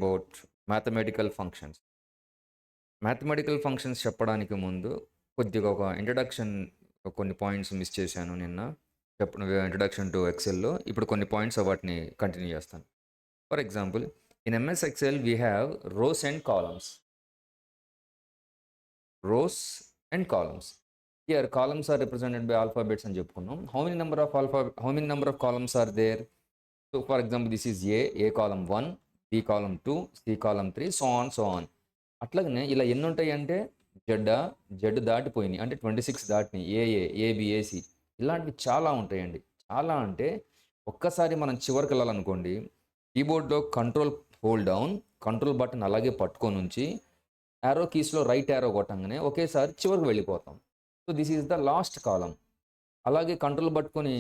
About mathematical functions. Mathematical functions చెప్పడానికి ముందు కొద్దిగా ఒక ఇంట్రడక్షన్, కొన్ని పాయింట్స్ మిస్ చేశాను నిన్న ఇంట్రడక్షన్ టు ఎక్సెల్లో. ఇప్పుడు కొన్ని పాయింట్స్ వాటిని కంటిన్యూ చేస్తాను. For example, in MS Excel we have rows and columns. Rows and columns. Here columns are represented by alphabets అని చెప్పుకున్నాం. How many number of columns are there? So for example, this is A column 1, B column 2, C column 3, so on. అట్లాగనే ఇలా ఎన్ని ఉంటాయి అంటే Z దాటిపోయినాయి, అంటే 26 దాటినాయి, AB AC ఇలాంటివి చాలా ఉంటాయండి. చాలా అంటే ఒక్కసారి మనం చివరికి వెళ్ళాలనుకోండి, కీబోర్డ్లో control hold down, control button అలాగే పట్టుకొని ఉంచి యారో కీస్లో రైట్ యారో కొట్టంగానే ఒకేసారి చివరికి వెళ్ళిపోతాం. So this is the last column. అలాగే కంట్రోల్ పట్టుకొని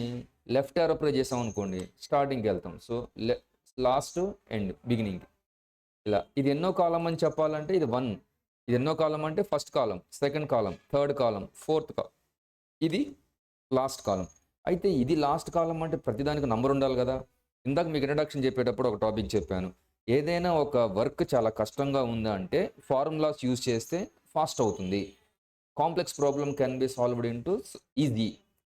లెఫ్ట్ యారో ప్రెస్ చేసాం అనుకోండి, స్టార్టింగ్కి వెళ్తాం. So last end beginning. ఇలా ఇది ఎన్నో కాలం అని చెప్పాలంటే ఇది 1. ఇది ఎన్నో కాలం అంటే first column, second column, third column, fourth column. ఇది లాస్ట్ కాలం. అయితే ఇది లాస్ట్ కాలం అంటే ప్రతిదానికి నంబర్ ఉండాలి కదా. ఇందాక మీకు ఇంట్రడక్షన్ చెప్పేటప్పుడు ఒక టాపిక్ చెప్పాను. ఏదైనా ఒక వర్క్ చాలా కష్టంగా ఉందా అంటే ఫార్ములాస్ యూజ్ చేస్తే ఫాస్ట్ అవుతుంది. Complex problem can be solved into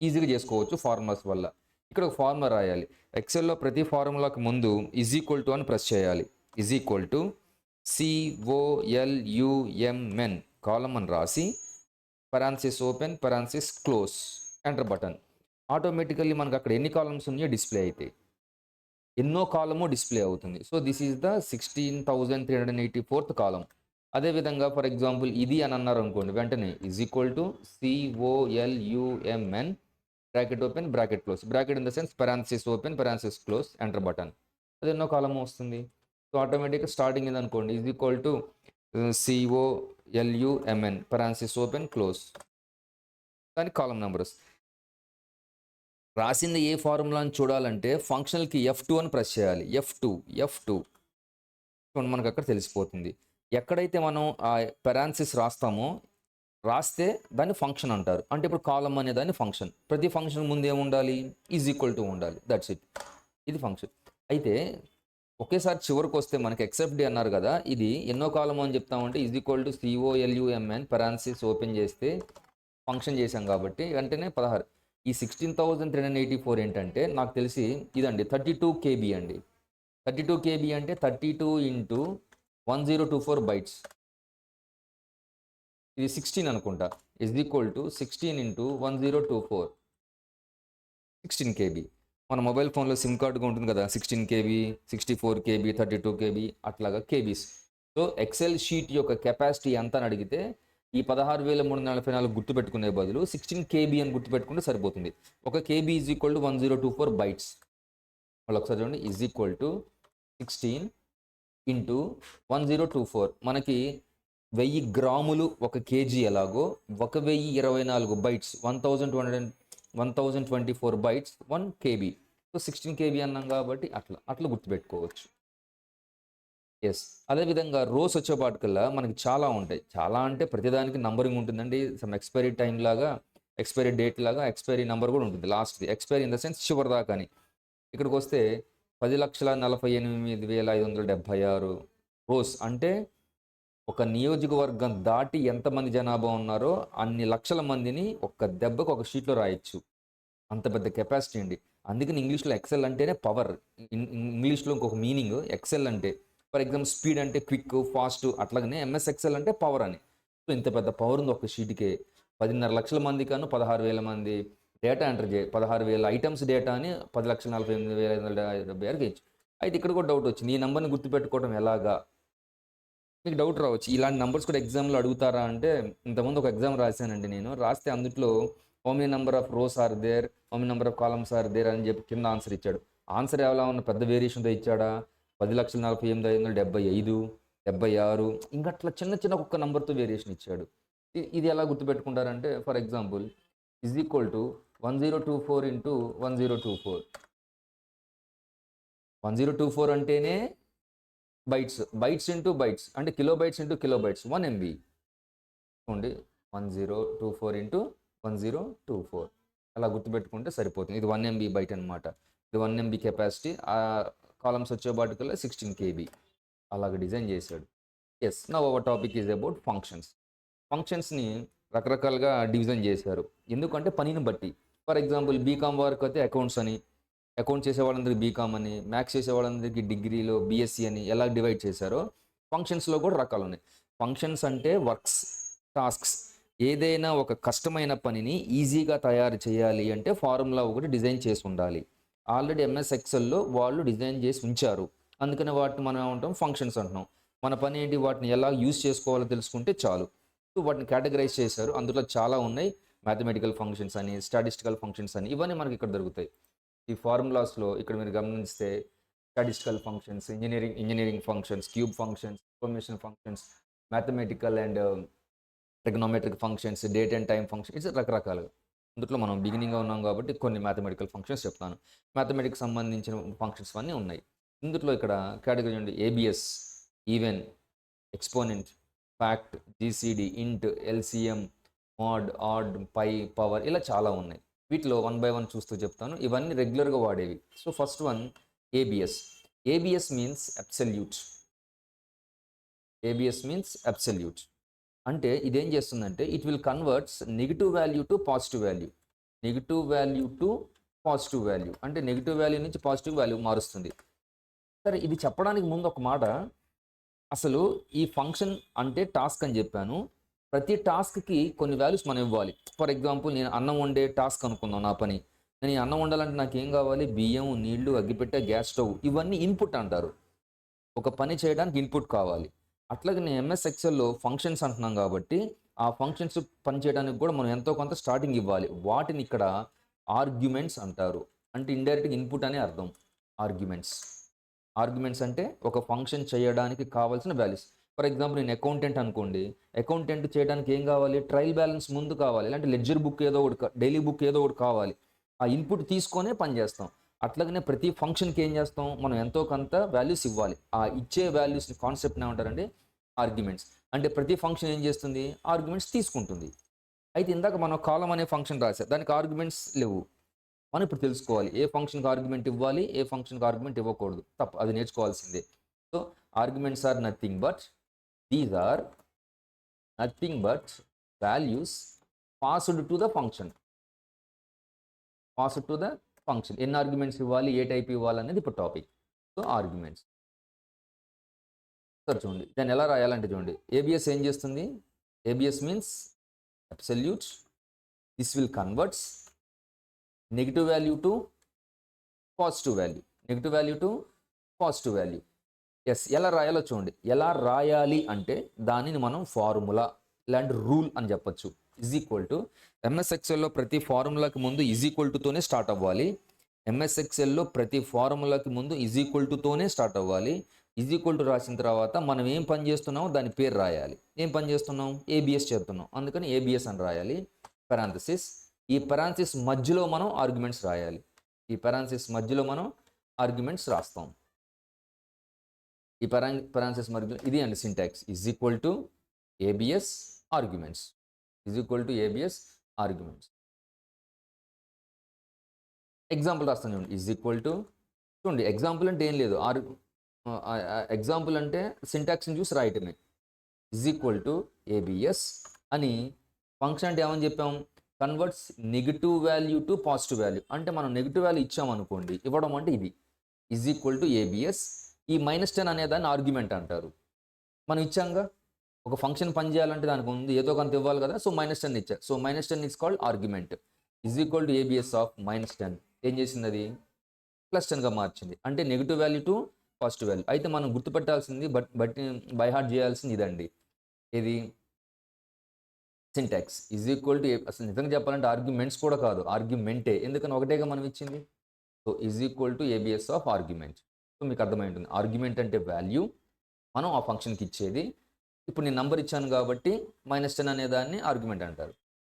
ఈజీగా చేసుకోవచ్చు ఫార్ములాస్ వల్ల. ఇక్కడ ఒక ఫార్ములా రాయాలి. ఎక్సెల్లో ప్రతి ఫార్ములాకి ముందు ఈజ్ ఈక్వల్ టు అని ప్రెస్ చేయాలి. Is equal to COLUMN column అని రాసి parenthesis open, parenthesis close, enter button. Automatically మనకు అక్కడ ఎన్ని కాలమ్స్ ఉన్నాయో డిస్ప్లే అవుతాయి. ఎన్నో కాలము డిస్ప్లే అవుతుంది. So this is the 16,384th column. అదేవిధంగా ఫర్ ఎగ్జాంపుల్ ఇది అని అన్నారు అనుకోండి, వెంటనే is equal to COLUMN bracket open, bracket close, bracket in the sense parenthesis open, parenthesis close, enter button. అది ఎన్నో కాలము వస్తుంది. సో ఆటోమేటిక్గా స్టార్టింగ్ ఇది అనుకోండి, is equal to COLUMN parenthesis open, close, దాని కాలం నెంబర్స్. రాసింది ఏ ఫార్ములా అని చూడాలంటే ఫంక్షనల్కి F2 అని ప్రెస్ చేయాలి. F2 మనకు అక్కడ తెలిసిపోతుంది. ఎక్కడైతే మనం ఆ పెరాన్సిస్ రాస్తే దాన్ని ఫంక్షన్ అంటారు. అంటే ఇప్పుడు కాలం అనే దాన్ని ఫంక్షన్. ప్రతి ఫంక్షన్ ముందు ఏముండాలి? ఈజ్ ఈక్వల్ టు ఉండాలి. That's it. ఇది ఫంక్షన్. అయితే ఒకేసారి చివరికి వస్తే మనకి ఎక్సెప్ట్ డి అన్నారు కదా, ఇది ఎన్నో కాలం అని చెప్తామంటే is equal to COLUMN parenthesis open చేస్తే ఫంక్షన్ చేశాం కాబట్టి వెంటనే 16. ఈ 16,384 ఏంటంటే నాకు తెలిసి ఇదండి 32 KB అండి. 32 KB అంటే 32 ఇంటూ 1024 బైట్స్. ఇది 16 అనుకుంటా. Is equal to 16 into 1024, 16 KB. మన మొబైల్ ఫోన్లో సిమ్ కార్డుగా ఉంటుంది కదా, 16 KB, 64 KB, 32 KB అట్లాగా కేబీస్. సో ఎక్సెల్ షీట్ యొక్క కెపాసిటీ ఎంత అని అడిగితే ఈ 16,344 గుర్తుపెట్టుకునే బదులు 16 KB అని గుర్తుపెట్టుకుంటే సరిపోతుంది. ఒక KB is equal to 1024 bytes. వాళ్ళు ఒకసారి చూడండి, ఈజ్ ఈక్వల్ టు 16 ఇంటూ 1024. మనకి 1000 గ్రాములు 1 kg ఎలాగో 1024 bytes 1024 bytes 1 KB. So 16 KB అన్నాం కాబట్టి అట్లా గుర్తుపెట్టుకోవచ్చు. ఎస్. అదేవిధంగా రోస్ వచ్చేపాటికల్లా మనకి చాలా ఉంటాయి. చాలా అంటే ప్రతిదానికి నంబరింగ్ ఉంటుందండి. సమ్ ఎక్స్పైరీ టైం లాగా, ఎక్స్పైరీ డేట్ లాగా ఎక్స్పైరీ నెంబర్ కూడా ఉంటుంది లాస్ట్ది. ఎక్స్పైరీ ఇన్ ద సెన్స్ చివరి దాకా అని. ఇక్కడికి వస్తే 10,48,576 రోస్ అంటే ఒక నియోజకవర్గం దాటి ఎంతమంది జనాభా ఉన్నారో అన్ని లక్షల మందిని ఒక్క దెబ్బకు ఒక షీట్లో రాయొచ్చు. అంత పెద్ద కెపాసిటీ అండి. అందుకని ఇంగ్లీష్లో ఎక్సెల్ అంటేనే పవర్. ఇంగ్లీష్లో ఇంకొక మీనింగ్ ఎక్సెల్ అంటే, ఫర్ ఎగ్జాంపుల్ స్పీడ్ అంటే క్విక్, ఫాస్ట్, అట్లాగనే ఎంఎస్ ఎక్సెల్ అంటే పవర్ అని. సో ఇంత పెద్ద పవర్ ఉంది ఒక షీట్కే. 10.5 లక్షల మంది కాను 16,000 మంది డేటా ఎంటర్ చేయి, 16,000 ఐటమ్స్ డేటా అని 10,48,570 ఇచ్చు. అయితే ఇక్కడ కూడా డౌట్ వచ్చింది, ఈ నెంబర్ని గుర్తుపెట్టుకోవడం ఎలాగా? మీకు డౌట్ రావచ్చు, ఇలాంటి నెంబర్స్ కూడా ఎగ్జామ్లో అడుగుతారా అంటే, ఇంతకుముందు ఒక ఎగ్జామ్ రాశానండి నేను. రాస్తే అందులో how many number of rows are there, how many number of columns are there అని చెప్పి కింద ఆన్సర్ ఇచ్చాడు. ఆన్సర్ ఎలా ఉన్న పెద్ద వేరియేషన్తో ఇచ్చాడా? 10,48,575, 76, ఇంకా అట్లా చిన్న చిన్న ఒక్క నెంబర్తో వేరియేషన్ ఇచ్చాడు. ఇది ఎలా గుర్తుపెట్టుకుంటారంటే, for example is equal to 1024 into 1024. 1024 అంటేనే బైట్స్ ఇంటూ బైట్స్ అంటే కిలోబైట్స్ ఇంటూ కిలోబైట్స్, 1 MB. చూడండి, 1024 ఇంటూ 1024 అలా గుర్తుపెట్టుకుంటే సరిపోతుంది. ఇది 1 MB బైట్ అనమాట. ఇది 1 MB కెపాసిటీ. ఆ కాలమ్స్ వచ్చేపాటికల్లా 16 KB. అలాగ డిజైన్ చేశాడు. Yes, now our topic is about functions. ఫంక్షన్స్ని రకరకాలుగా డివిజన్ చేశారు, ఎందుకంటే పనిని బట్టి. ఫర్ ఎగ్జాంపుల్ బీకామ్ వారికి అయితే అకౌంట్స్ అని, అకౌంట్ చేసే వాళ్ళందరికీ బీకామ్ అని, మ్యాథ్స్ చేసే వాళ్ళందరికీ డిగ్రీలో బీఎస్సీ అని ఎలా డివైడ్ చేశారో ఫంక్షన్స్లో కూడా రకాలు ఉన్నాయి. ఫంక్షన్స్ అంటే వర్క్స్, టాస్క్స్. ఏదైనా ఒక కష్టమైన పనిని ఈజీగా తయారు చేయాలి అంటే ఫార్ములా ఒకటి డిజైన్ చేసి ఉండాలి. ఆల్రెడీ ఎంఎస్ ఎక్సెల్లో వాళ్ళు డిజైన్ చేసి ఉంచారు, అందుకని వాటిని మనం ఏమంటాం, ఫంక్షన్స్ అంటున్నాం. మన పని ఏంటి, వాటిని ఎలా యూజ్ చేసుకోవాలో తెలుసుకుంటే చాలు. సో వాటిని కేటగరైజ్ చేశారు, అందులో చాలా ఉన్నాయి. మ్యాథమెటికల్ ఫంక్షన్స్ అని, స్టాటిస్టికల్ ఫంక్షన్స్ అని, ఇవన్నీ మనకి ఇక్కడ దొరుకుతాయి. ఈ ఫార్ములాస్లో ఇక్కడ మీరు గమనిస్తే statistical functions, engineering functions, cube functions, information functions, mathematical and trigonometric functions, date and time functions, రకరకాలుగా. అందులో మనం బిగినింగ్గా ఉన్నాం కాబట్టి కొన్ని మ్యాథమెటికల్ ఫంక్షన్స్ చెప్తాను. మ్యాథమెటిక్స్ సంబంధించిన ఫంక్షన్స్ అన్నీ ఉన్నాయి. ఇందులో ఇక్కడ కేటగిరీ ఉండి ABS, even, exponent, fact, GCD, ఇంట్, ఎల్సిఎం, మోడ్, ఆడ్, పై, పవర్, ఇలా చాలా ఉన్నాయి. వీటిలో 1 by 1 చూస్తూ చెప్తాను. ఇవన్నీ రెగ్యులర్గా వాడేవి. So first one ABS. ABS means absolute. ABS means absolute అంటే ఇదేం చేస్తుందంటే it will converts negative value to positive value. Negative value to positive value అంటే నెగిటివ్ వాల్యూ నుంచి పాజిటివ్ వాల్యూ మారుస్తుంది. సరే, ఇది చెప్పడానికి ముందు ఒక మాట, అసలు ఈ ఫంక్షన్ అంటే టాస్క్ అని చెప్పాను. ప్రతి టాస్క్కి కొన్ని వాల్యూస్ మనం ఇవ్వాలి. ఫర్ ఎగ్జాంపుల్ నేను అన్నం వండే టాస్క్ అనుకుందాం, నా పని. నేను ఈ అన్నం వండాలంటే నాకు ఏం కావాలి, బియ్యం, నీళ్లు, అగ్గిపెట్టె, గ్యాస్ స్టవ్, ఇవన్నీ ఇన్పుట్ అంటారు. ఒక పని చేయడానికి ఇన్పుట్ కావాలి. అట్లాగే నేను ఎంఎస్ ఎక్సెల్లో ఫంక్షన్స్ అంటున్నాం కాబట్టి ఆ ఫంక్షన్స్ పని చేయడానికి కూడా మనం ఎంతో కొంత స్టార్టింగ్ ఇవ్వాలి. వాటిని ఇక్కడ ఆర్గ్యుమెంట్స్ అంటారు. అంటే ఇండైరెక్ట్గా ఇన్పుట్ అనే అర్థం. ఆర్గ్యుమెంట్స్ అంటే ఒక ఫంక్షన్ చేయడానికి కావాల్సిన వాల్యూస్. ఫర్ ఎగ్జాంపుల్ నేను అకౌంటెంట్ అనుకోండి, అకౌంటెంట్ చేయడానికి ఏం కావాలి, ట్రయల్ బ్యాలెన్స్ ముందు కావాలి, ఇలాంటి లెడ్జర్ బుక్ ఏదో ఒకటి, డైలీ బుక్ ఏదో ఒకటి కావాలి. ఆ ఇన్పుట్ తీసుకొనే పని చేస్తాం. అట్లాగనే ప్రతి ఫంక్షన్కి ఏం చేస్తాం, మనం ఎంతో కొంత వాల్యూస్ ఇవ్వాలి. ఆ ఇచ్చే వాల్యూస్ని కాన్సెప్ట్ ఏమంటారండి, ఆర్గ్యుమెంట్స్. అంటే ప్రతి ఫంక్షన్ ఏం చేస్తుంది, ఆర్గ్యుమెంట్స్ తీసుకుంటుంది. అయితే ఇందాక మనం కాలం అనే ఫంక్షన్ రాశాం, దానికి ఆర్గ్యుమెంట్స్ లేవు. మనం ఇప్పుడు తెలుసుకోవాలి ఏ ఫంక్షన్కి ఆర్గ్యుమెంట్ ఇవ్వాలి, ఏ ఫంక్షన్కి ఆర్గ్యుమెంట్ ఇవ్వకూడదు, తప్ప అది నేర్చుకోవాల్సిందే. So arguments are nothing but, these are nothing but values passed to the function. Passed to the function. ఎన్ని ఆర్గ్యుమెంట్స్ ఇవ్వాలి, ఏ టైప్ ఇవ్వాలి అనేది ఇప్పుడు టాపిక్. So arguments. సార్ చూడండి, దాన్ని ఎలా రాయాలంటే చూడండి, ఏబిఎస్ ఏం చేస్తుంది, ABS means absolute. This will converts negative value to positive value. Negative value to positive value. Yes, ఎలా రాయాలో చూడండి. ఎలా రాయాలి అంటే దానిని మనం ఫార్ములా, ఇలాంటి రూల్ అని చెప్పొచ్చు. ఈజ్ ఈక్వల్ టు, ఎంఎస్ ఎక్సెల్లో ప్రతి ఫార్ములాకి ముందు ఈజ్ ఈక్వల్ టుతోనే స్టార్ట్ అవ్వాలి. ఎంఎస్ ఎక్సెల్లో ప్రతి ఫార్ములాకి ముందు ఈజ్ ఈక్వల్ టుతోనే స్టార్ట్ అవ్వాలి. ఈజ్ ఈక్వల్ టు రాసిన తర్వాత మనం ఏం పని చేస్తున్నామో దాని పేరు రాయాలి. ఏం పని చేస్తున్నాం, ఏబిఎస్ చేస్తున్నాం, అందుకని ఏబిఎస్ అని రాయాలి. పెరాంథసిస్. ఈ పెరాంథసిస్ మధ్యలో మనం ఆర్గ్యుమెంట్స్ రాయాలి. ఈ పెరాంథసిస్ మధ్యలో మనం ఆర్గ్యుమెంట్స్ రాస్తాం. ఈ పెరాంథసిస్ మధ్యలో ఇది అండి syntax. Is equal to ABS arguments. Is equal to ABS arguments. Example రాస్తాను చూడండి. ఈజ్ ఈక్వల్ టు, చూడండి ఎగ్జాంపుల్ అంటే ఏం లేదు, ఎగ్జాంపుల్ అంటే సింటాక్స్ని చూసి రాయటమే. ఈజ్ ఈక్వల్ టు ఏబిఎస్ అని ఫంక్షన్ అంటే ఏమని చెప్పాం, converts negative value to positive value. అంటే మనం నెగిటివ్ వాల్యూ ఇచ్చామనుకోండి, ఇవ్వడం అంటే ఇది. Is equal to ABS. ఈ -10 అనే దాన్ని ఆర్గ్యుమెంట్ అంటారు. మనం ఇచ్చాంగా, ఒక ఫంక్షన్ పనిచేయాలంటే దానికి ముందు ఏదో కొంత ఇవ్వాలి కదా, సో -10 ఇచ్చారు. So -10 is called argument. Is equal to ABS of -10. ఏం చేసింది అది, +10గా మార్చింది. అంటే negative value to positive value. అయితే మనం గుర్తుపెట్టాల్సింది, బట్ బై హార్ట్ చేయాల్సింది ఇదండి. ఇది సింటాక్స్. ఈజ్ ఈక్వల్ టు, అసలు నిజంగా చెప్పాలంటే ఆర్గ్యుమెంట్స్ కూడా కాదు, ఆర్గ్యుమెంటే. ఎందుకని ఒకటేగా మనం ఇచ్చింది. So is equal to ABS of argument. So మీకు అర్థమై ఉంటుంది, ఆర్గ్యుమెంట్ అంటే వాల్యూ, మనం ఆ ఫంక్షన్కి ఇచ్చేది. ఇప్పుడు నేను నంబర్ ఇచ్చాను కాబట్టి -10 అనే దాన్ని ఆర్గ్యుమెంట్ అంటారు.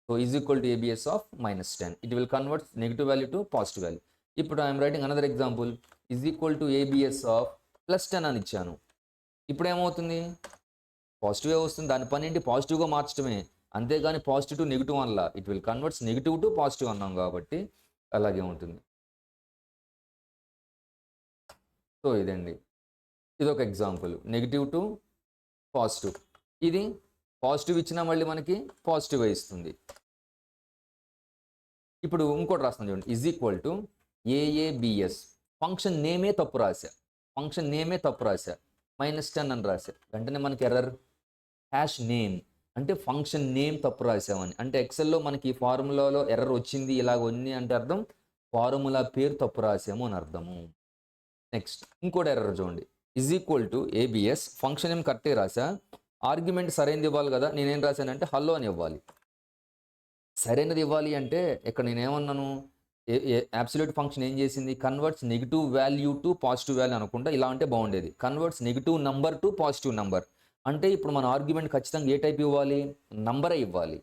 So is equal to ABS of -10. It will convert negative value to positive value. ఇప్పుడు I'm writing another example. Is equal to ABS of +10 అని ఇచ్చాను. ఇప్పుడు ఏమవుతుంది, పాజిటివే వస్తుంది. దాని పని ఏంటి, పాజిటివ్గా మార్చడమే. అంతేగాని పాజిటివ్ టు నెగిటివ్ అనలా. It will converts negative to positive అన్నాం కాబట్టి అలాగే ఉంటుంది. సో ఇదండి. ఇది ఒక ఎగ్జాంపుల్, నెగిటివ్ టు పాజిటివ్. ఇది పాజిటివ్ ఇచ్చినా మళ్ళీ మనకి పాజిటివ్ ఇస్తుంది. ఇప్పుడు ఇంకోటి రాస్తాను చూడండి, is equal to AABS. Function నేమే తప్పు రాశా, -10 అని రాశా. వెంటనే మనకి ఎర్రర్, హ్యాష్ నేమ్ అంటే ఫంక్షన్ నేమ్ తప్పు రాసామని. అంటే ఎక్సెల్లో మనకి ఫార్ములాలో ఎర్రర్ వచ్చింది, ఇలాగ ఉంది అంటే అర్థం ఫార్ములా పేరు తప్పు రాసాము అని అర్థము. నెక్స్ట్ ఇంకోటి ఎర్రర్ చూడండి, is equal to ABS. Function name కరెక్ట్గా రాసా, ఆర్గ్యుమెంట్ సరైనది ఇవ్వాలి కదా. నేనేం రాశానంటే హలో అని ఇవ్వాలి. సరైనది ఇవ్వాలి అంటే ఇక్కడ నేనేమన్నాను, అబ్సల్యూట్ ఫంక్షన్ ఏం చేసింది, converts negative value to positive value అనుకుంటా. ఇలా అంటే బాగుండేది, converts negative number to positive number. అంటే ఇప్పుడు మన ఆర్గ్యుమెంట్ ఖచ్చితంగా ఏ టైప్ ఇవ్వాలి, నంబరే ఇవ్వాలి.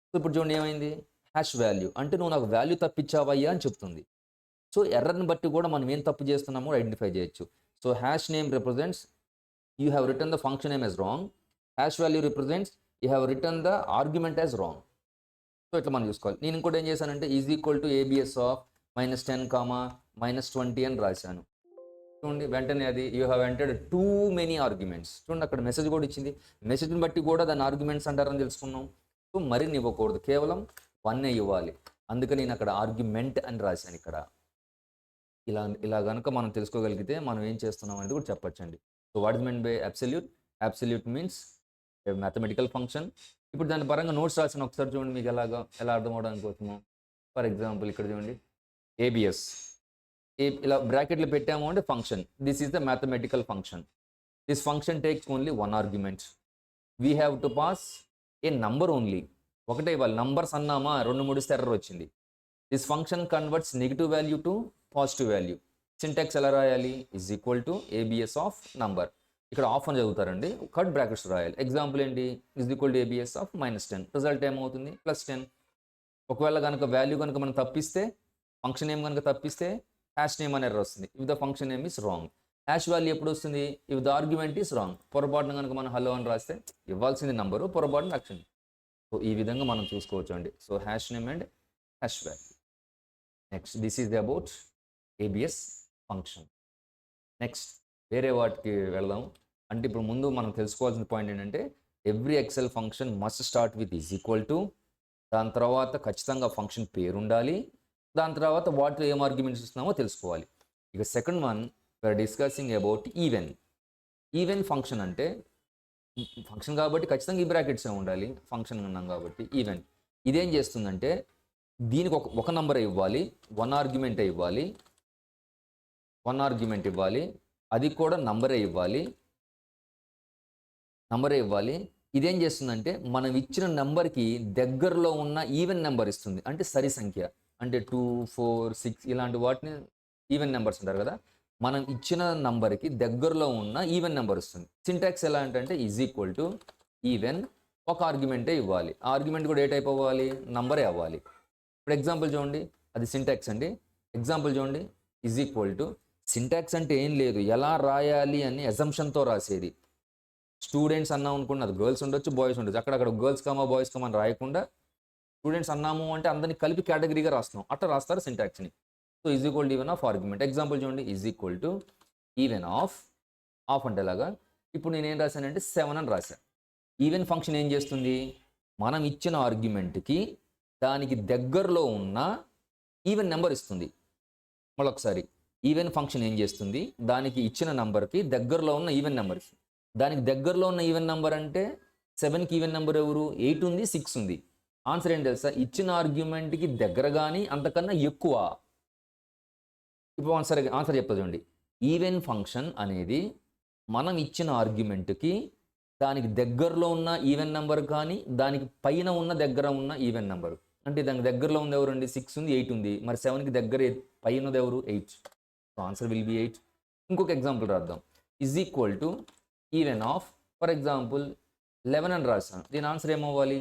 సో ఇప్పుడు చూడండి ఏమైంది, హ్యాష్ వాల్యూ అంటే నువ్వు నాకు వాల్యూ తప్పించావయ్యా అని చెప్తుంది. సో ఎర్రర్ని బట్టి కూడా మనం ఏం తప్పు చేస్తున్నామో ఐడెంటిఫై చేయొచ్చు. So hash name represents you have return the function name as wrong, hash value represents you have return the argument as wrong. So ఇట్లా మనం చూసుకోవాలి. నేను ఇంకోటి ఏం చేశానంటే is equal to ABS of -10, -20 అని రాశాను. చూడండి వెంటనే అది you have entered too many arguments. చూడండి అక్కడ మెసేజ్ కూడా ఇచ్చింది, మెసేజ్ని బట్టి కూడా దాన్ని ఆర్గ్యుమెంట్స్ అంటారని తెలుసుకున్నాం. సో మరిన్ని ఇవ్వకూడదు, కేవలం 1 ఇవ్వాలి. అందుకని నేను అక్కడ ఆర్గ్యుమెంట్ అని రాశాను. ఇక్కడ ఇలా కనుక మనం తెలుసుకోగలిగితే మనం ఏం చేస్తున్నాం అనేది కూడా చెప్పొచ్చండి. So what is mean by absolute? Absolute means mathematical function. ఇప్పుడు దాని పరంగా నోట్స్ రాసిన ఒకసారి చూడండి, మీకు ఎలా అర్థం అవడానికి కోసము. ఫర్ ఎగ్జాంపుల్ ఇక్కడ చూడండి, ఏబిఎస్ ఇలా బ్రాకెట్లు పెట్టాము అంటే function, this is the mathematical function. This function takes only 1 argument. We have to pass A number only. ఒకటే ఇవ్వాలి, నంబర్స్ అన్నామా 2-3 ఎర్రర్ వచ్చింది. This function converts negative value to positive value. Syntax ఎలా రాయాలి, is equal to ABS of number. ఇక్కడ of అని చదువుతారండి, cut brackets రాయాలి. Example ఏంటి, is equal to ABS of -10. Result ఏమవుతుంది, +10. ఒకవేళ కనుక వాల్యూ కనుక మనం తప్పిస్తే, ఫంక్షన్ నేమ్ కనుక తప్పిస్తే హ్యాష్ నేమ్ అనే ఎర్రర్ వస్తుంది. If the function name is wrong. Hash value ఎప్పుడు వస్తుంది, if the argument is wrong. పొరపాటున కనుక మనం హలో అని రాస్తే ఇవ్వాల్సింది నంబరు, పొరపాటున యాక్షన్. సో ఈ విధంగా మనం చూసుకోవచ్చు అండి. So hash name and hash value. Next this is about ABS function. Next వేరే వాటికి వెళదాం. అంటే ఇప్పుడు ముందు మనం తెలుసుకోవాల్సిన పాయింట్ ఏంటంటే, every Excel function must start with is equal to, దాని తర్వాత ఖచ్చితంగా ఫంక్షన్ పేరు ఉండాలి, దాని తర్వాత వాటిలో ఏం ఆర్గ్యుమెంట్స్ ఇస్తున్నామో తెలుసుకోవాలి. ఇక second one we are discussing about even. Even function అంటే ఫంక్షన్ కాబట్టి ఖచ్చితంగా ఈ బ్రాకెట్సే ఉండాలి, ఫంక్షన్ ఉన్నాం కాబట్టి ఈవెన్. ఇదేం చేస్తుందంటే దీనికి ఒక నంబర్ ఇవ్వాలి, 1 ఆర్గ్యుమెంటే ఇవ్వాలి, 1 ఆర్గ్యుమెంట్ ఇవ్వాలి, అది కూడా నంబరే ఇవ్వాలి. ఇదేం చేస్తుందంటే మనం ఇచ్చిన నెంబర్కి దగ్గరలో ఉన్న ఈవెన్ నెంబర్ ఇస్తుంది, అంటే సరి సంఖ్య. అంటే 2, 4, 6 ఇలాంటి వాటిని ఈవెన్ నెంబర్స్ అంటారు కదా. మనం ఇచ్చిన నంబర్కి దగ్గరలో ఉన్న ఈవెన్ నెంబర్ వస్తుంది. సింటాక్స్ ఎలా అంటే ఈజ్ ఈక్వల్ టు ఈవెన్, ఒక ఆర్గ్యుమెంటే ఇవ్వాలి. ఆర్గ్యుమెంట్ కూడా ఏ టైప్ అవ్వాలి, నంబరే అవ్వాలి. ఇప్పుడు ఎగ్జాంపుల్ చూడండి, అది సింటాక్స్ అండి. ఎగ్జాంపుల్ చూడండి, ఈజ్ ఈక్వల్ టు. సింటాక్స్ అంటే ఏం లేదు, ఎలా రాయాలి అని అజంప్షన్తో రాసేది. స్టూడెంట్స్ అన్నాం అనుకోండి, అది గర్ల్స్ ఉండొచ్చు, బాయ్స్ ఉండొచ్చు. అక్కడ గర్ల్స్ కామా బాయ్స్ కామా అని రాయకుండా స్టూడెంట్స్ అన్నాము అంటే అందరినీ కలిపి కేటగిరీగా రాస్తున్నాం, అట్లా రాస్తారు సింటాక్స్ని. So is equal to even of argument. Example చూడండి, is equal to even of అంటే లాగా. ఇప్పుడు నేను ఏం రాశానంటే 7 అని రాశాను. ఈవెన్ ఫంక్షన్ ఏం చేస్తుంది, మనం ఇచ్చిన ఆర్గ్యుమెంట్కి దానికి దగ్గరలో ఉన్న ఈవెన్ నెంబర్ ఇస్తుంది. మళ్ళొకసారి, ఈవెన్ ఫంక్షన్ ఏం చేస్తుంది, దానికి ఇచ్చిన నెంబర్కి దగ్గరలో ఉన్న ఈవెన్ నెంబర్ ఇస్తుంది. దానికి దగ్గరలో ఉన్న ఈవెన్ నెంబర్ అంటే 7కి ఈవెన్ నెంబర్ ఎవరు, 8 ఉంది, 6 ఉంది. ఆన్సర్ ఏంటి తెలుసా, ఇచ్చిన ఆర్గ్యుమెంట్కి దగ్గర కానీ అంతకన్నా ఎక్కువ. ఇప్పుడు ఆన్సర్ చెప్తా చూడండి. ఈవెన్ ఫంక్షన్ అనేది మనం ఇచ్చిన ఆర్గ్యుమెంట్కి దానికి దగ్గరలో ఉన్న ఈవెన్ నెంబర్ కానీ దానికి పైన ఉన్న దగ్గర ఉన్న ఈవెన్ నెంబర్. అంటే దానికి దగ్గరలో ఉంది ఎవరండి, 6 ఉంది, 8 ఉంది. మరి 7కి దగ్గర పైన ఉన్నది ఎవరు, 8. So answer will be 8. ఇంకొక ఎగ్జాంపుల్ రాద్దాం. Is equal to even of, for example 11 అని రాస్తాను. దీని ఆన్సర్ ఏమవ్వాలి,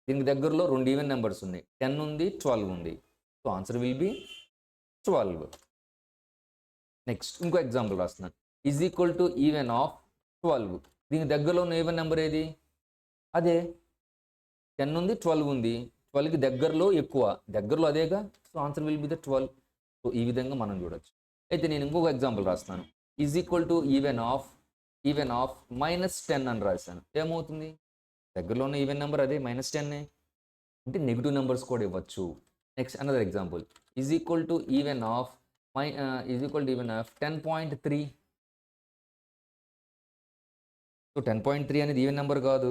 దీనికి దగ్గరలో 2 ఈవెన్ నెంబర్స్ ఉన్నాయి, 10 ఉంది, 12 ఉంది. So answer will be 12. Next ఇంకో ఎగ్జాంపుల్ రాస్తున్నాను. Is equal to even of 12. దీనికి దగ్గరలో ఉన్న ఈవెన్ నెంబర్ ఏది, అదే 10 ఉంది, 12 ఉంది. 12కి దగ్గరలో ఎక్కువ, దగ్గరలో అదేగా. So answer will be the 12. So ఈ విధంగా మనం చూడొచ్చు. అయితే నేను ఇంకొక ఎగ్జాంపుల్ రాస్తున్నాను. Is equal to even of even of -10 అని రాశాను, ఏమవుతుంది? దగ్గరలో ఉన్న ఈవెన్ నెంబర్ అదే -10 అంటే నెగిటివ్ నెంబర్స్ కూడా ఇవ్వచ్చు. Next another example is equal to even of 10.3. So 10.3 అనేది ఈవెన్ నెంబర్ కాదు,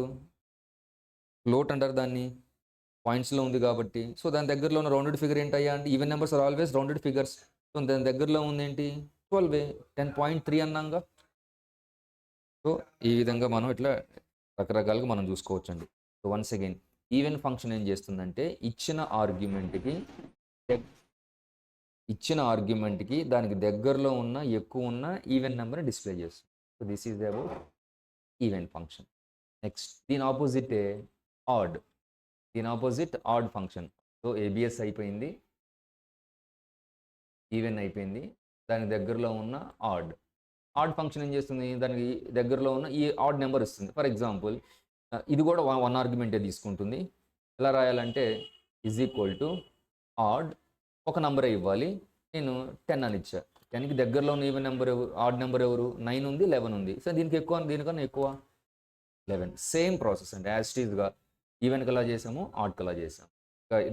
ఫ్లోట్ అంటారు దాన్ని, పాయింట్స్లో ఉంది కాబట్టి. సో దాని దగ్గరలో ఉన్న రౌండెడ్ ఫిగర్ ఏంటయ్యా అంటే even numbers are always rounded figures. So దాని దగ్గరలో ఉంది ఏంటి? 12. 10.3 అన్నాగా. సో ఈ విధంగా మనం ఇట్లా రకరకాలుగా మనం చూసుకోవచ్చండి. So once again even function ఏం చేస్తుందంటే ఇచ్చిన ఆర్గ్యుమెంట్కి దానికి దగ్గరలో ఉన్న ఎక్కువ ఉన్న ఈవెన్ నెంబర్ని డిస్ప్లే చేస్తుంది. So this is about even function. Next దీని opposite odd function. So ABS అయిపోయింది, ఈవెన్ అయిపోయింది, దానికి దగ్గరలో ఉన్న ఆడ్ ఫంక్షన్ ఏం చేస్తుంది? దానికి దగ్గరలో ఉన్న ఈ ఆడ్ నెంబర్ ఇస్తుంది. ఫర్ ఎగ్జాంపుల్ ఇది కూడా 1 ఆర్గ్యుమెంటే తీసుకుంటుంది. ఎలా రాయాలంటే ఈజ్ ఈక్వల్ టు ఆడ్, ఒక నెంబరే ఇవ్వాలి, నేను 10 అని ఇచ్చా. 10కి దగ్గరలో ఉన్న ఈవెన్ నెంబర్ ఆడ్ నెంబర్ ఎవరు? 9 ఉంది, 11 ఉంది. సో దీనికన్నా ఎక్కువ 11. సేమ్ ప్రాసెస్ అంటే యాజ్ ఇట్ ఈజ్గా ఈవెన్కి ఎలా చేసాము, ఆడ్కి ఎలా చేసాము.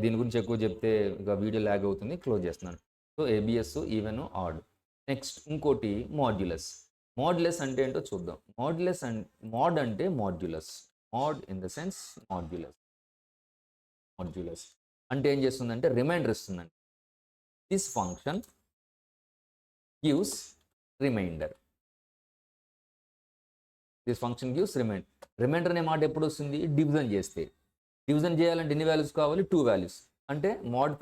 దీని గురించి ఎక్కువ చెప్తే ఇక వీడియో ల్యాగ్ అవుతుంది, క్లోజ్ చేస్తున్నాను. So ABS, even, odd. Next ఇంకోటి మాడ్యులస్. మాడ్యులస్ అంటే ఏంటో చూద్దాం. మోడ్ అంటే modulus. Mod in the sense modulus అంటే ఏం చేస్తుందంటే రిమైండర్ ఇస్తుందండి. This function gives remainder. Remainder అనే మాట ఎప్పుడు వస్తుంది? డివిజన్ చేస్తే. డివిజన్ చేయాలంటే ఎన్ని వాల్యూస్ కావాలి? 2 వాల్యూస్. అంటే mode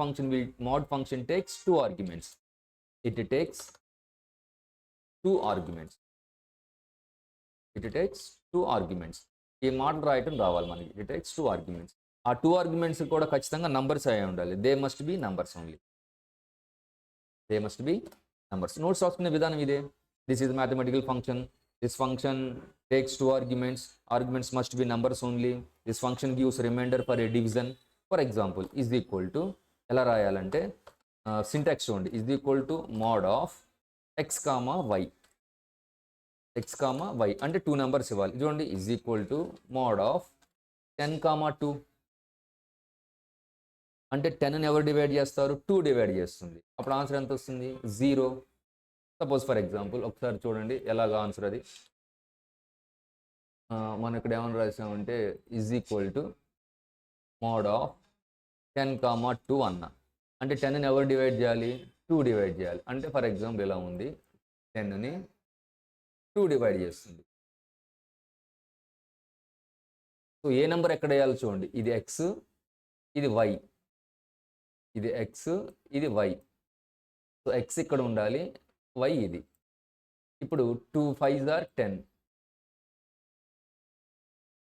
function takes 2 arguments. It takes 2 arguments. ఈ మాట రాయటం రావాలి మనకి. It takes 2 arguments. ఆ 2 ఆర్గ్యుమెంట్స్ కూడా ఖచ్చితంగా నంబర్స్ అయి ఉండాలి. They must be numbers only. Notes రాసుకునే విధానం ఇదే. This is mathematical function. This function takes 2 arguments. Arguments must be numbers only. This function gives remainder for a division. For example, is equal to ఎలా రాయాలంటే syntax చూడండి. is equal to mod of x, y. అంటే 2 numbers ఇవ్వాలి. చూడండి, is equal to mod of 10, 2. అంటే 10ని ఎవరు divide చేస్తారు? 2 divide చేస్తుంది. అప్పుడు ఆన్సర్ ఎంత వస్తుంది? 0. సపోజ్ ఫర్ ఎగ్జాంపుల్ ఒకసారి చూడండి ఎలాగా ఆన్సర్ అది. మనం ఇక్కడ ఏమైనా రాసామంటే is equal to mod of 10, 2 అన్న. అంటే 10ని ఎవరు డివైడ్ చేయాలి? 2 డివైడ్ చేయాలి. అంటే ఫర్ ఎగ్జాంపుల్ ఇలా ఉంది, 10ని 2 డివైడ్ చేస్తుంది. సో ఏ నెంబర్ ఎక్కడ వేయాలి చూడండి. ఇది ఎక్స్, ఇది వై. ఇది ఎక్స్, ఇది వై. సో ఎక్స్ ఇక్కడ ఉండాలి, వై ఇది. ఇప్పుడు 2 5s are 10.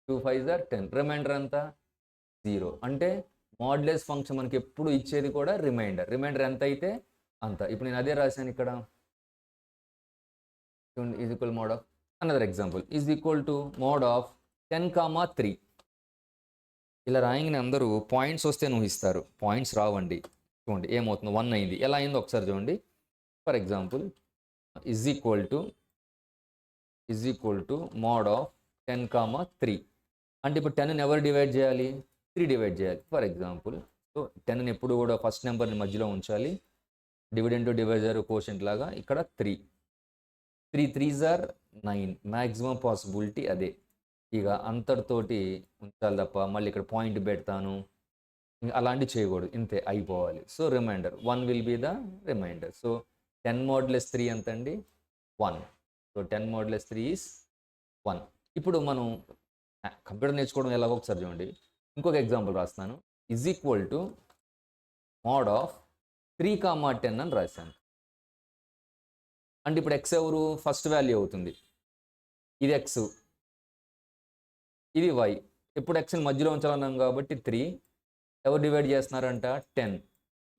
2 5s are 10. Reminder ఎంత? 0. అంటే మాడ్యులస్ ఫంక్షన్ మనకి ఎప్పుడు ఇచ్చేది కూడా రిమైండర్. ఎంత అయితే అంత. ఇప్పుడు నేను అదే రాశాను ఇక్కడ. Is equal mode of another example is equal to mod of 10, 3. ఇలా రాయంగానే అందరూ పాయింట్స్ వస్తే ఊహిస్తారు. పాయింట్స్ రావండి. చూడండి ఏమవుతుందో. 1 అయింది. ఎలా అయిందో ఒకసారి చూడండి. For example is equal to mod of 10, 3. అంటే ఇప్పుడు 10ని ఎవరు డివైడ్ చేయాలి? 3 డివైడ్ చేయాలి. ఫర్ ఎగ్జాంపుల్ సో 10ని ఎప్పుడు కూడా ఫస్ట్ నెంబర్ని మధ్యలో ఉంచాలి. డివిడెండ్ డివైజర్ కోషెంట్ లాగా ఇక్కడ 3 3s are 9. మ్యాక్సిమం పాసిబిలిటీ అదే. ఇక అంతటితోటి ఉంచాలి తప్ప మళ్ళీ ఇక్కడ పాయింట్ పెడతాను అలాంటివి చేయకూడదు. ఇంతే అయిపోవాలి. So remainder 1 will be the remainder. So 10 modulus 3 ఎంత అండి? 1. So 10 modulus 3 is 1. ఇప్పుడు మనం కంప్యూటర్ నేర్చుకోవడం ఎలాగో ఒకసారి చూడండి. ఇంకొక ఎగ్జాంపుల్ రాస్తాను. Is equal to mod of 3, 10 అని రాశాను. అంటే ఇప్పుడు ఎక్స్ ఎవరు? ఫస్ట్ వాల్యూ అవుతుంది. ఇది ఎక్స్, ఇది వై. ఇప్పుడు ఎక్స్ని మధ్యలో ఉంచాలన్నాం కాబట్టి 3. ఎవరు డివైడ్ చేస్తున్నారంట? 10.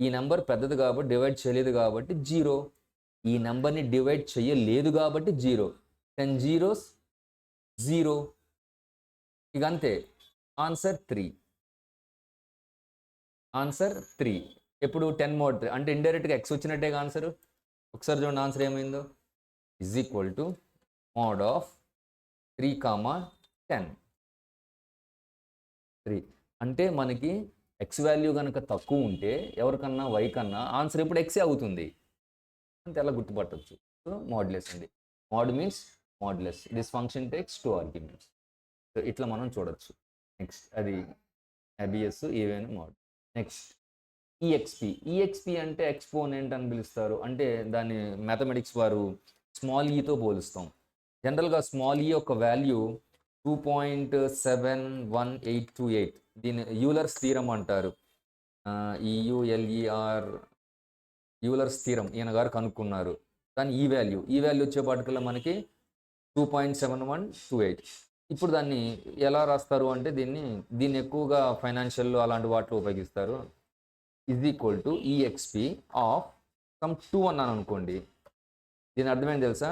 ఈ నెంబర్ పెద్దది కాబట్టి డివైడ్ చేయలేదు కాబట్టి 0. ఈ నెంబర్ని డివైడ్ చేయలేదు కాబట్టి 0. 10 zeros 0. ఇక అంతే. ఆన్సర్ 3. ఎప్పుడు 10 mod 3 అంటే ఇండైరెక్ట్గా ఎక్స్ వచ్చినట్టేగా ఆన్సర్. ఒకసారి చూడండి ఆన్సర్ ఏమైందో. Is equal to mod of 3, 10. 3 అంటే మనకి ఎక్స్ వాల్యూ కనుక తక్కువ ఉంటే ఎవరికన్నా వై కన్నా ఆన్సర్ ఎప్పుడు ఎక్సే అవుతుంది అంటే ఎలా గుర్తుపట్టచ్చు. సో మాడ్యులస్ అండి. Mod means modulus. This function takes 2 arguments. So ఇట్లా మనం చూడొచ్చు. నెక్స్ట్ అది ABS even mod. Next EXP అంటే ఎక్స్పోనెంట్ అని పిలుస్తారు. అంటే దాన్ని మ్యాథమెటిక్స్ వారు స్మాల్ ఈతో పోలుస్తాం. జనరల్గా స్మాల్ ఈ యొక్క వాల్యూ 2.71828. దీన్ని యూలర్స్ థీరం అంటారు. ఈయుఎల్ఈఆర్ యూలర్స్ థీరం ఈయన గారు కనుక్కున్నారు. దాని ఈ వాల్యూ వచ్చేపాటికల్లా మనకి 2.7128. ఇప్పుడు దాన్ని ఎలా రాస్తారు అంటే దీన్ని ఎక్కువగా ఫైనాన్షియల్లో అలాంటి వాటిలో ఉపయోగిస్తారు. Is equal to exp of some 2 అన్నాను అనుకోండి. దీని అర్థమేం తెలుసా?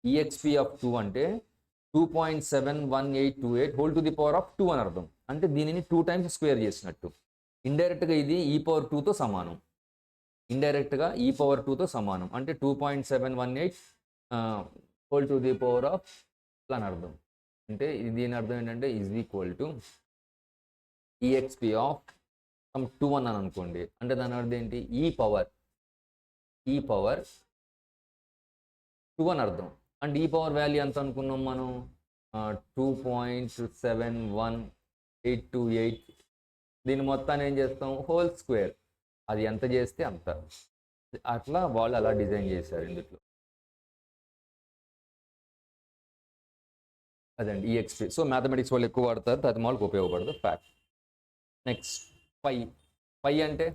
ఈఎక్స్పి ఆఫ్ 2 అంటే 2.71828 whole to the power of 2 అని అర్థం. అంటే దీనిని 2 టైమ్స్ స్క్వేర్ చేసినట్టు. ఇండైరెక్ట్గా ఇది ఈ పవర్ 2తో సమానం. ఇండైరెక్ట్గా ఈ పవర్ 2తో సమానం. అంటే 2.718 whole to the power of అని అర్థం. అంటే దీని అర్థం ఏంటంటే is equal to exp of some 2 అన్నాను అనుకోండి. అంటే దాని అర్థం ఏంటి? ఈ పవర్ 2 అని అర్థం. అండ్ ఈ పవర్ వాల్యూ ఎంత అనుకున్నాం మనం? 2.71828. దీని మొత్తాన్ని ఏం చేస్తాం? Whole square. అది ఎంత చేస్తే అంత. అట్లా వాళ్ళు అలా డిజైన్ చేశారు ఇందులో. అదండి ఈఎక్స్పి. సో మ్యాథమెటిక్స్ వాళ్ళు ఎక్కువ వాడతారు, అది వాళ్ళకి ఉపయోగపడదు. ఫ్యాక్ట్. నెక్స్ట్ పై అంటే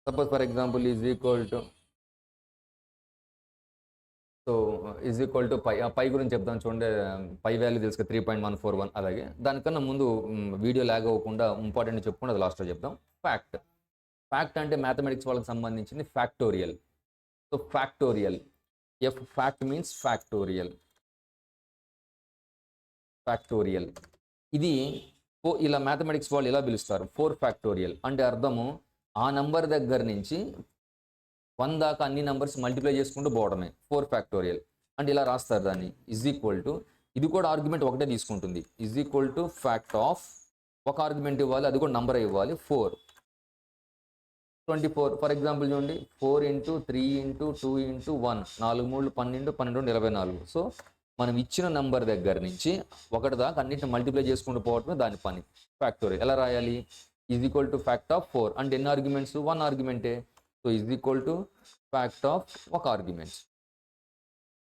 suppose for example is equal to pi గురించి చెప్తాను చూడండి. పై వాల్యూ తెలుసు 3.141. అలాగే దానికన్నా ముందు వీడియో లాగ్ అవ్వకుండా ఇంపార్టెంట్ చెప్పుకుంటే అది లాస్ట్లో చెప్తాం. ఫ్యాక్ట్ అంటే మ్యాథమెటిక్స్ వాళ్ళకి సంబంధించింది factorial. So factorial fact means factorial. ఇది ఇలా మ్యాథమెటిక్స్ వాళ్ళు ఇలా పిలుస్తారు 4 ఫ్యాక్టోరియల్. అంటే అర్థము ఆ నంబర్ దగ్గర నుంచి 1 దాకా అన్ని నంబర్స్ మల్టిప్లై చేసుకుంటూ పోవడమే 4 ఫ్యాక్టోరియల్. అంటే ఇలా రాస్తారు దాన్ని. ఈజ్ ఈక్వల్ టు ఇది కూడా ఆర్గ్యుమెంట్ ఒకటే తీసుకుంటుంది. Is equal to fact of ఒక ఆర్గ్యుమెంట్ ఇవ్వాలి, అది కూడా నంబర్ ఇవ్వాలి. 4 ఫర్ ఎగ్జాంపుల్ చూడండి. 4 × 3 × 2 × 1 4 3 12 12 24. సో మనం ఇచ్చిన నంబర్ దగ్గర నుంచి ఒకటి దాకా అన్నింటిని మల్టిప్లై చేసుకుంటూ పోవటమే దాని పని. ఫ్యాక్టోరియల్ ఎలా రాయాలి? Is equal to fact of 4. అంటే ఎన్ని ఆర్గ్యుమెంట్స్? 1 ఆర్గ్యుమెంటే. So is equal to fact of ఒక ఆర్గ్యుమెంట్.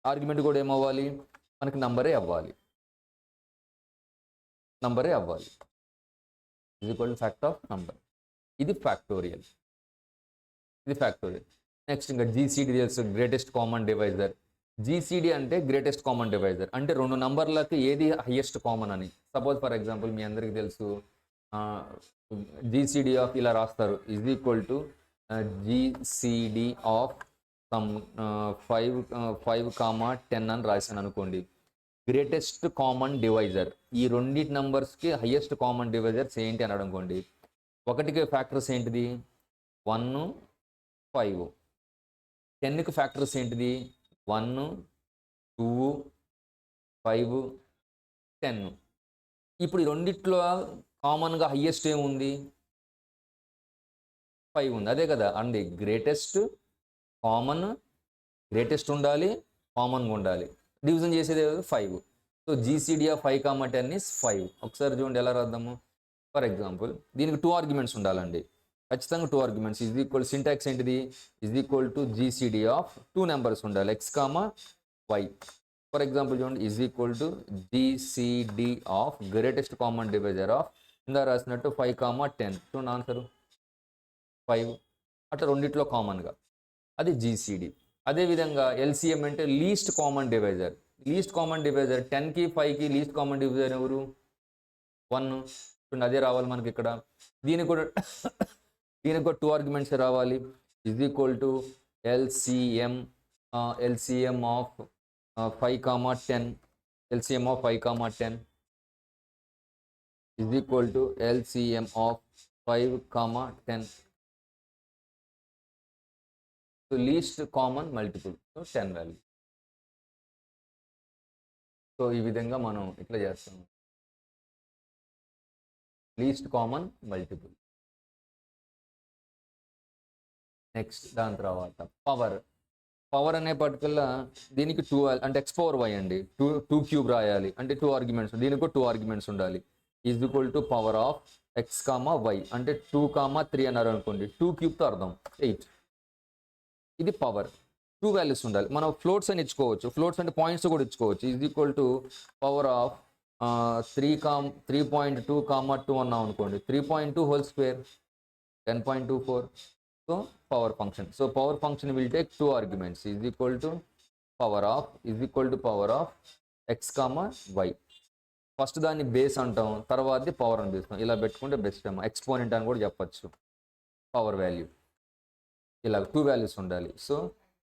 ఆర్గ్యుమెంట్ కూడా ఏమవ్వాలి? మనకి నంబరే అవ్వాలి. Is equal to fact of number. ఇది ఫ్యాక్టోరియల్. నెక్స్ట్ ఇంకా జీసీడీ తెలుసు, గ్రేటెస్ట్ కామన్ డివైజర్. జీసీడీ అంటే గ్రేటెస్ట్ కామన్ డివైజర్. అంటే 2 నంబర్లకు ఏది హైయెస్ట్ కామన్ అని. సపోజ్ ఫర్ ఎగ్జాంపుల్ మీ అందరికీ తెలుసు జీసీడీ ఆఫ్ ఇలా రాస్తారు. Is equal to GCD of some 5, 10 అని రాశాను అనుకోండి. గ్రేటెస్ట్ కామన్ డివైజర్ ఈ రెండింటి నంబర్స్కి హైయెస్ట్ కామన్ డివైజర్స్ ఏంటి అని అనుకోండి. ఒకటికి ఫ్యాక్టర్స్ ఏంటిది? 1, 5. 10కి ఫ్యాక్టర్స్ ఏంటిది? 1, 2, 5, 10. ఇప్పుడు ఈ రెండిట్లో కామన్గా హైయెస్ట్ ఏముంది? 5 ఉంది. అదే కదా అండి. గ్రేటెస్ట్ ఉండాలి, కామన్గా ఉండాలి. డివిజన్ చేసేది 5. So GCD of 5, 10 is 5. ఒకసారి చూడండి ఎలా రాద్దాము. ఫర్ ఎగ్జాంపుల్ దీనికి 2 ఆర్గ్యుమెంట్స్ ఉండాలండి. ఖచ్చితంగా 2 ఆర్గ్యుమెంట్స్. ఈజ్ ఈక్వల్ సింటాక్స్ ఏంటిది? Is equal to GCD of 2 numbers ఉండాలి, x, y. ఫర్ ఎగ్జాంపుల్ చూడండి. Is equal to GCD of greatest common divisor of ఇందా రాసినట్టు 5, 10. చూడండి ఆన్సరు 5. అట్లా రెండిట్లో కామన్గా అది జీసీడీ. అదేవిధంగా ఎల్సిఎం అంటే లీస్ట్ కామన్ డివైజర్. 10కి 5కి లీస్ట్ కామన్ డివైజర్ ఎవరు? 1. చూడండి అదే రావాలి మనకి ఇక్కడ. దీనికి కూడా 2 ఆర్గ్యుమెంట్స్ రావాలి. Is equal to LCM of 5, 10. LCM of 5, 10 is equal to LCM of 5, 10. So least common multiple. So 10 value. So ఈ విధంగా మనం ఇట్లా చేస్తాం, లీస్ట్ కామన్ మల్టిపుల్. నెక్స్ట్ దాని తర్వాత పవర్ అనే పర్టికుల దీనికి 2 అంటే x పవర్ y అండి, 2 క్యూబ్ రాయాలి అంటే 2 ఆర్గ్యుమెంట్స్, దీనికి కూడా 2 ఆర్గ్యుమెంట్స్ ఉండాలి. Is equal to power of x, y అంటే 2, 3 అన్నారు అనుకోండి, 2 క్యూబ్తో అర్థం 8. ఇది పవర్. 2 వాల్యూస్ ఉండాలి. మనం ఫ్లోట్స్ అని ఇచ్చుకోవచ్చు, ఫ్లోట్స్ అంటే పాయింట్స్ కూడా ఇచ్చుకోవచ్చు. Is equal to power of 3.2, 2 అన్నాం అనుకోండి, 3.2 whole square 10.24. So power function. So power function will take 2 arguments. Is equal to power of x, y. First దాన్ని బేస్ అంటాం, తర్వాత పవర్ అని తీస్తాం. ఇలా పెట్టుకుంటే బెస్ట్ ఏమో. ఎక్స్పోనెంట్ అని కూడా చెప్పచ్చు. పవర్ వాల్యూ ఇలా 2 వాల్యూస్ ఉండాలి. సో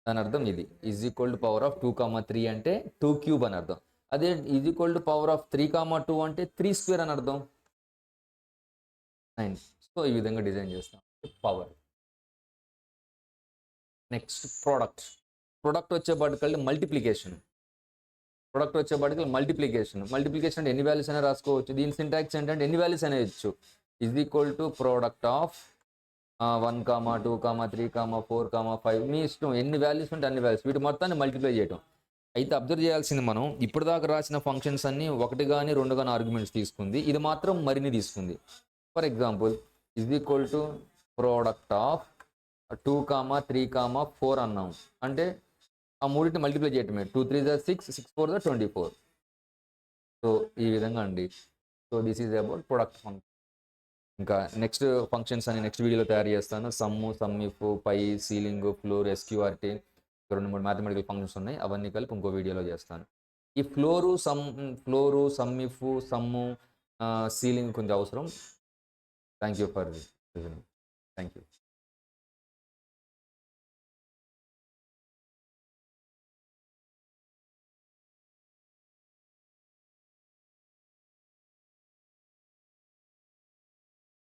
దాని అర్థం ఇది is equal to power of 2, 3 అంటే 2 క్యూబ్ అని అర్థం. అదే is equal to power of 3, 2 అంటే 3 స్క్వేర్ అని అర్థం, 9. సో ఈ విధంగా డిజైన్ చేస్తాం పవర్. నెక్స్ట్ ప్రొడక్ట్ వచ్చేపాటికల్లి మల్టిప్లికేషన్. మల్టిప్లికేషన్ అంటే ఎన్ని వాల్యూస్ అయినా రాసుకోవచ్చు. దీని సింటాక్స్ ఏంటంటే ఎన్ని వాల్యూస్ అయినా ఇచ్చు. Is equal to product of 1, 2, 3, 4, 5 మీ ఇష్టం, ఎన్ని వాల్యూస్ ఉంటే అన్ని వాల్యూస్, వీటి మొత్తాన్ని మల్టిప్లై చేయడం. అయితే అబ్జర్వ్ చేయాల్సింది, మనం ఇప్పుడు దాకా రాసిన ఫంక్షన్స్ అన్ని 1 కానీ 2 కానీ ఆర్గ్యుమెంట్స్ తీసుకుంది, ఇది మాత్రం మరిన్ని తీసుకుంది. For example is equal to product of 2, 3, 4 అన్నాం అంటే ఆ మూడింటిని మల్టిప్లై చేయటమే. 2, 3 6, 6, 4 24. సో ఈ విధంగా అండి. So this is about product function. ఇంకా నెక్స్ట్ ఫంక్షన్స్ అని నెక్స్ట్ వీడియోలో తయారు చేస్తాను. Sum if, pi, ceiling, floor, SQRT, 2-3 mathematical functions ఉన్నాయి. అవన్నీ కలిపి ఇంకో వీడియోలో చేస్తాను. ఈ floor, sum if, sum, ceiling కొంచెం అవసరం. Thank you for listening. Thank you.